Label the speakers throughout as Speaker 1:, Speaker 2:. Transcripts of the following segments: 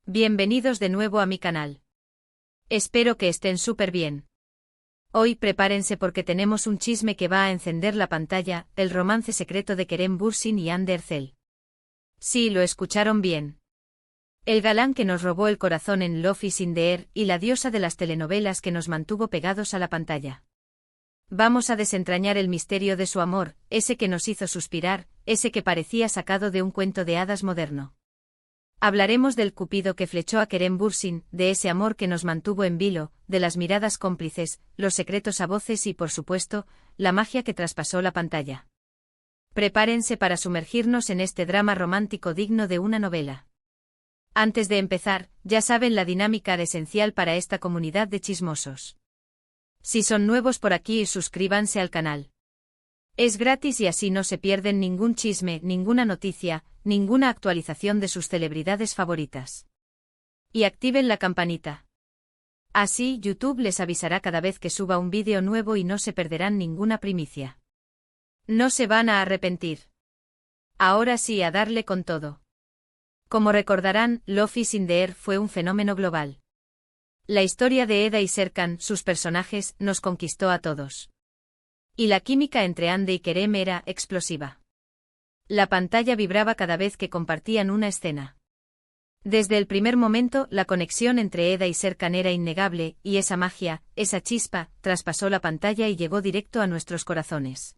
Speaker 1: Bienvenidos de nuevo a mi canal. Espero que estén súper bien. Hoy prepárense porque tenemos un chisme que va a encender la pantalla, el romance secreto de Kerem Bürsin y Hande Erçel. Sí, lo escucharon bien. El galán que nos robó el corazón en Love is in the Air y la diosa de las telenovelas que nos mantuvo pegados a la pantalla. Vamos a desentrañar el misterio de su amor, ese que nos hizo suspirar, ese que parecía sacado de un cuento de hadas moderno. Hablaremos del cupido que flechó a Kerem Bürsin, de ese amor que nos mantuvo en vilo, de las miradas cómplices, los secretos a voces y, por supuesto, la magia que traspasó la pantalla. Prepárense para sumergirnos en este drama romántico digno de una novela. Antes de empezar, ya saben la dinámica esencial para esta comunidad de chismosos. Si son nuevos por aquí, suscríbanse al canal. Es gratis y así no se pierden ningún chisme, ninguna noticia, ninguna actualización de sus celebridades favoritas. Y activen la campanita. Así YouTube les avisará cada vez que suba un vídeo nuevo y no se perderán ninguna primicia. No se van a arrepentir. Ahora sí, a darle con todo. Como recordarán, Love is in the Air fue un fenómeno global. La historia de Eda y Serkan, sus personajes, nos conquistó a todos. Y la química entre Hande y Kerem era explosiva. La pantalla vibraba cada vez que compartían una escena. Desde el primer momento, la conexión entre Eda y Serkan era innegable, y esa magia, esa chispa, traspasó la pantalla y llegó directo a nuestros corazones.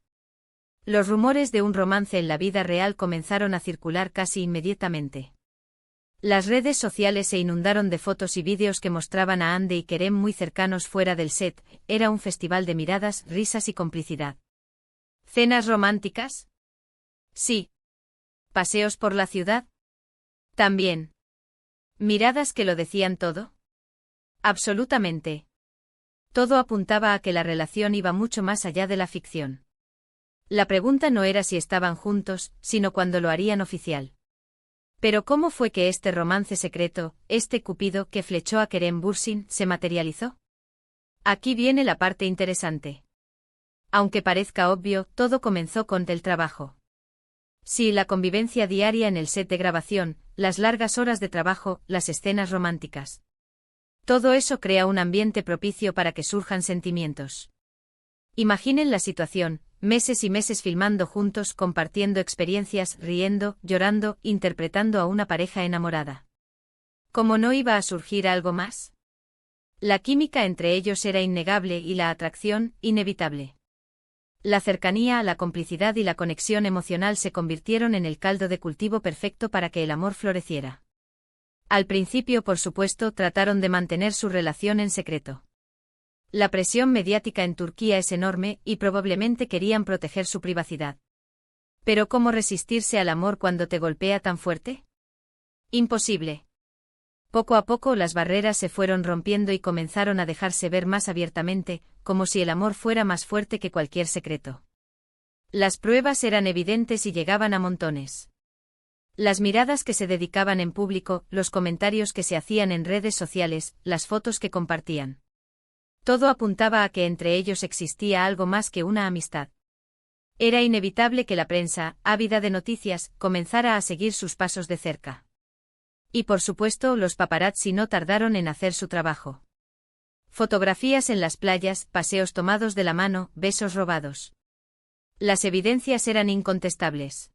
Speaker 1: Los rumores de un romance en la vida real comenzaron a circular casi inmediatamente. Las redes sociales se inundaron de fotos y vídeos que mostraban a Hande y Kerem muy cercanos fuera del set. Era un festival de miradas, risas y complicidad. ¿Cenas románticas? Sí. ¿Paseos por la ciudad? También. ¿Miradas que lo decían todo? Absolutamente. Todo apuntaba a que la relación iba mucho más allá de la ficción. La pregunta no era si estaban juntos, sino cuándo lo harían oficial. Pero ¿cómo fue que este romance secreto, este cupido que flechó a Kerem Bürsin, se materializó? Aquí viene la parte interesante. Aunque parezca obvio, todo comenzó con el trabajo. Sí, la convivencia diaria en el set de grabación, las largas horas de trabajo, las escenas románticas. Todo eso crea un ambiente propicio para que surjan sentimientos. Imaginen la situación. Meses y meses filmando juntos, compartiendo experiencias, riendo, llorando, interpretando a una pareja enamorada. ¿Cómo no iba a surgir algo más? La química entre ellos era innegable y la atracción, inevitable. La cercanía, la complicidad y la conexión emocional se convirtieron en el caldo de cultivo perfecto para que el amor floreciera. Al principio, por supuesto, trataron de mantener su relación en secreto. La presión mediática en Turquía es enorme y probablemente querían proteger su privacidad. Pero ¿cómo resistirse al amor cuando te golpea tan fuerte? Imposible. Poco a poco las barreras se fueron rompiendo y comenzaron a dejarse ver más abiertamente, como si el amor fuera más fuerte que cualquier secreto. Las pruebas eran evidentes y llegaban a montones. Las miradas que se dedicaban en público, los comentarios que se hacían en redes sociales, las fotos que compartían. Todo apuntaba a que entre ellos existía algo más que una amistad. Era inevitable que la prensa, ávida de noticias, comenzara a seguir sus pasos de cerca. Y por supuesto, los paparazzi no tardaron en hacer su trabajo. Fotografías en las playas, paseos tomados de la mano, besos robados. Las evidencias eran incontestables.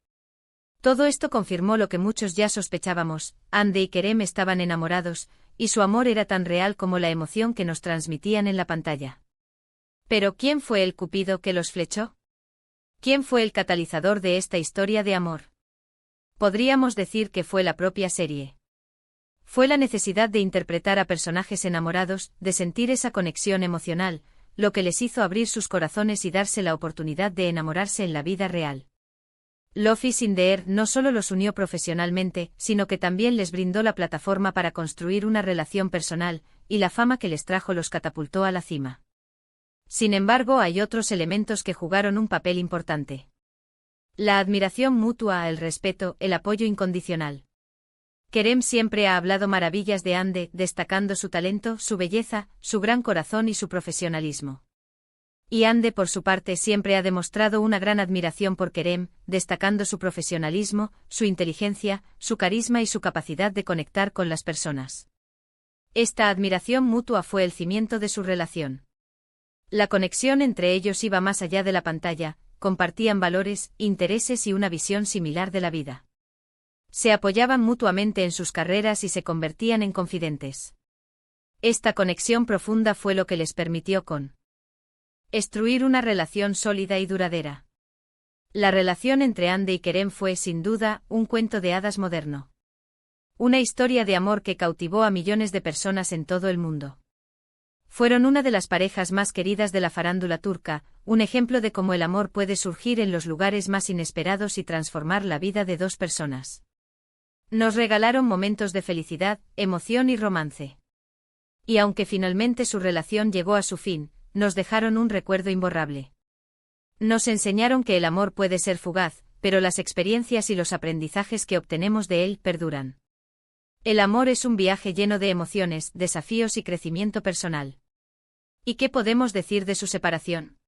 Speaker 1: Todo esto confirmó lo que muchos ya sospechábamos: Hande y Kerem estaban enamorados, y su amor era tan real como la emoción que nos transmitían en la pantalla. Pero ¿quién fue el cupido que los flechó? ¿Quién fue el catalizador de esta historia de amor? Podríamos decir que fue la propia serie. Fue la necesidad de interpretar a personajes enamorados, de sentir esa conexión emocional, lo que les hizo abrir sus corazones y darse la oportunidad de enamorarse en la vida real. Love is in the Air no solo los unió profesionalmente, sino que también les brindó la plataforma para construir una relación personal, y la fama que les trajo los catapultó a la cima. Sin embargo, hay otros elementos que jugaron un papel importante. La admiración mutua, el respeto, el apoyo incondicional. Kerem siempre ha hablado maravillas de Hande, destacando su talento, su belleza, su gran corazón y su profesionalismo. Y Ande por su parte siempre ha demostrado una gran admiración por Kerem, destacando su profesionalismo, su inteligencia, su carisma y su capacidad de conectar con las personas. Esta admiración mutua fue el cimiento de su relación. La conexión entre ellos iba más allá de la pantalla, compartían valores, intereses y una visión similar de la vida. Se apoyaban mutuamente en sus carreras y se convertían en confidentes. Esta conexión profunda fue lo que les permitió construir una relación sólida y duradera. La relación entre Ande y Kerem fue, sin duda, un cuento de hadas moderno. Una historia de amor que cautivó a millones de personas en todo el mundo. Fueron una de las parejas más queridas de la farándula turca, un ejemplo de cómo el amor puede surgir en los lugares más inesperados y transformar la vida de dos personas. Nos regalaron momentos de felicidad, emoción y romance. Y aunque finalmente su relación llegó a su fin, nos dejaron un recuerdo imborrable. Nos enseñaron que el amor puede ser fugaz, pero las experiencias y los aprendizajes que obtenemos de él perduran. El amor es un viaje lleno de emociones, desafíos y crecimiento personal. ¿Y qué podemos decir de su separación?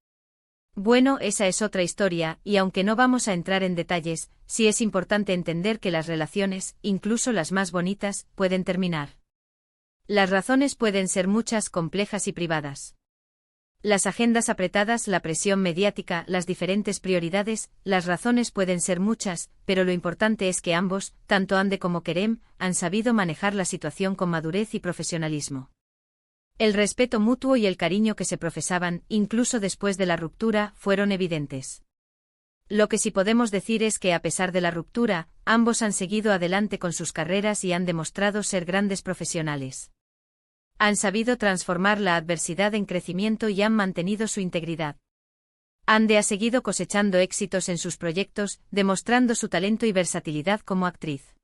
Speaker 1: Bueno, esa es otra historia, y aunque no vamos a entrar en detalles, sí es importante entender que las relaciones, incluso las más bonitas, pueden terminar. Las razones pueden ser muchas, complejas y privadas. Las agendas apretadas, la presión mediática, las diferentes prioridades, las razones pueden ser muchas, pero lo importante es que ambos, tanto Ande como Kerem, han sabido manejar la situación con madurez y profesionalismo. El respeto mutuo y el cariño que se profesaban, incluso después de la ruptura, fueron evidentes. Lo que sí podemos decir es que a pesar de la ruptura, ambos han seguido adelante con sus carreras y han demostrado ser grandes profesionales. Han sabido transformar la adversidad en crecimiento y han mantenido su integridad. Ande ha seguido cosechando éxitos en sus proyectos, demostrando su talento y versatilidad como actriz.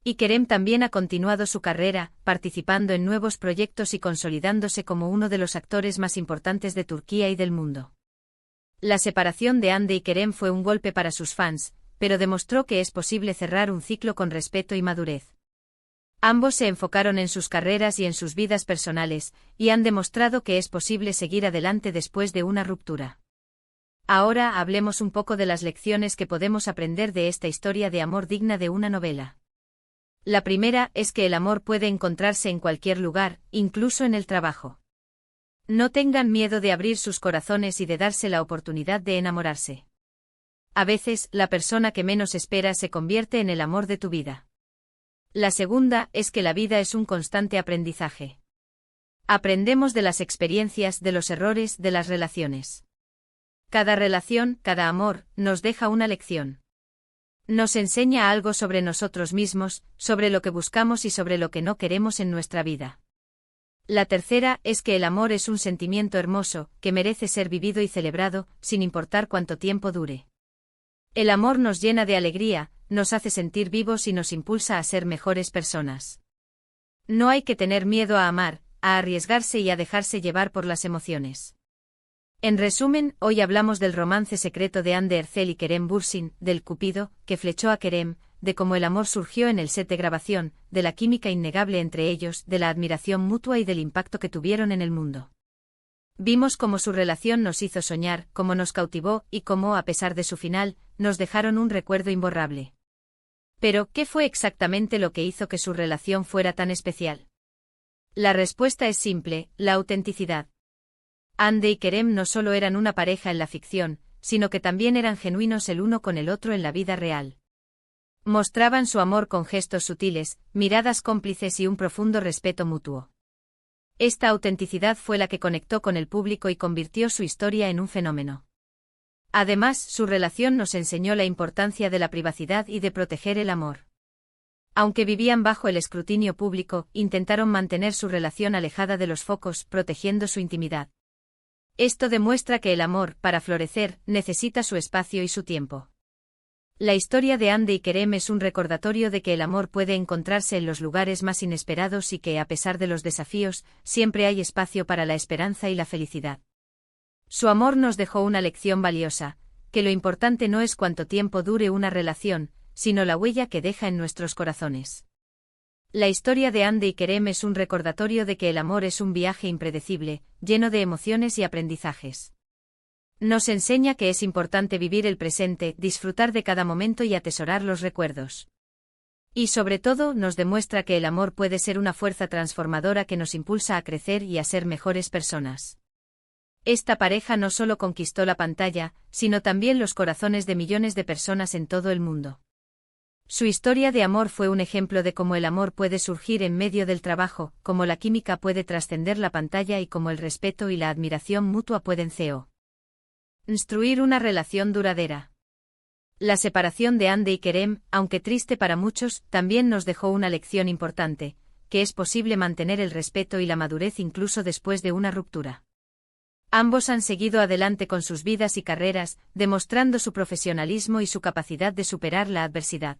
Speaker 1: Y Kerem también ha continuado su carrera, participando en nuevos proyectos y consolidándose como uno de los actores más importantes de Turquía y del mundo. La separación de Ande y Kerem fue un golpe para sus fans, pero demostró que es posible cerrar un ciclo con respeto y madurez. Ambos se enfocaron en sus carreras y en sus vidas personales, y han demostrado que es posible seguir adelante después de una ruptura. Ahora hablemos un poco de las lecciones que podemos aprender de esta historia de amor digna de una novela. La primera es que el amor puede encontrarse en cualquier lugar, incluso en el trabajo. No tengan miedo de abrir sus corazones y de darse la oportunidad de enamorarse. A veces, la persona que menos esperas se convierte en el amor de tu vida. La segunda es que la vida es un constante aprendizaje. Aprendemos de las experiencias, de los errores, de las relaciones. Cada relación, cada amor, nos deja una lección. Nos enseña algo sobre nosotros mismos, sobre lo que buscamos y sobre lo que no queremos en nuestra vida. La tercera es que el amor es un sentimiento hermoso, que merece ser vivido y celebrado, sin importar cuánto tiempo dure. El amor nos llena de alegría, nos hace sentir vivos y nos impulsa a ser mejores personas. No hay que tener miedo a amar, a arriesgarse y a dejarse llevar por las emociones. En resumen, hoy hablamos del romance secreto de Hande Erçel y Kerem Bürsin, del Cupido, que flechó a Kerem, de cómo el amor surgió en el set de grabación, de la química innegable entre ellos, de la admiración mutua y del impacto que tuvieron en el mundo. Vimos cómo su relación nos hizo soñar, cómo nos cautivó y cómo, a pesar de su final, nos dejaron un recuerdo imborrable. Pero, ¿qué fue exactamente lo que hizo que su relación fuera tan especial? La respuesta es simple: la autenticidad. Hande y Kerem no solo eran una pareja en la ficción, sino que también eran genuinos el uno con el otro en la vida real. Mostraban su amor con gestos sutiles, miradas cómplices y un profundo respeto mutuo. Esta autenticidad fue la que conectó con el público y convirtió su historia en un fenómeno. Además, su relación nos enseñó la importancia de la privacidad y de proteger el amor. Aunque vivían bajo el escrutinio público, intentaron mantener su relación alejada de los focos, protegiendo su intimidad. Esto demuestra que el amor, para florecer, necesita su espacio y su tiempo. La historia de Hande y Kerem es un recordatorio de que el amor puede encontrarse en los lugares más inesperados y que, a pesar de los desafíos, siempre hay espacio para la esperanza y la felicidad. Su amor nos dejó una lección valiosa, que lo importante no es cuánto tiempo dure una relación, sino la huella que deja en nuestros corazones. La historia de Hande y Kerem es un recordatorio de que el amor es un viaje impredecible, lleno de emociones y aprendizajes. Nos enseña que es importante vivir el presente, disfrutar de cada momento y atesorar los recuerdos. Y sobre todo nos demuestra que el amor puede ser una fuerza transformadora que nos impulsa a crecer y a ser mejores personas. Esta pareja no solo conquistó la pantalla, sino también los corazones de millones de personas en todo el mundo. Su historia de amor fue un ejemplo de cómo el amor puede surgir en medio del trabajo, cómo la química puede trascender la pantalla y cómo el respeto y la admiración mutua pueden construir una relación duradera. La separación de Andy y Kerem, aunque triste para muchos, también nos dejó una lección importante, que es posible mantener el respeto y la madurez incluso después de una ruptura. Ambos han seguido adelante con sus vidas y carreras, demostrando su profesionalismo y su capacidad de superar la adversidad.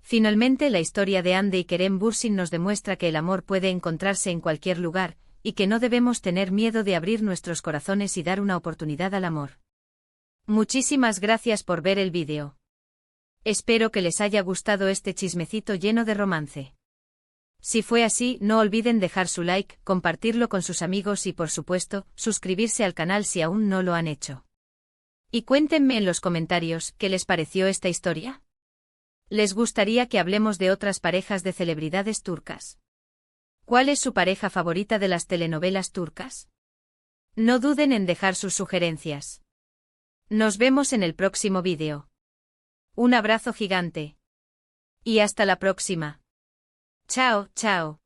Speaker 1: Finalmente, la historia de Andy y Kerem Bürsin nos demuestra que el amor puede encontrarse en cualquier lugar, y que no debemos tener miedo de abrir nuestros corazones y dar una oportunidad al amor. Muchísimas gracias por ver el vídeo. Espero que les haya gustado este chismecito lleno de romance. Si fue así, no olviden dejar su like, compartirlo con sus amigos y por supuesto, suscribirse al canal si aún no lo han hecho. Y cuéntenme en los comentarios, ¿qué les pareció esta historia? ¿Les gustaría que hablemos de otras parejas de celebridades turcas? ¿Cuál es su pareja favorita de las telenovelas turcas? No duden en dejar sus sugerencias. Nos vemos en el próximo vídeo. Un abrazo gigante. Y hasta la próxima. Chao, chao.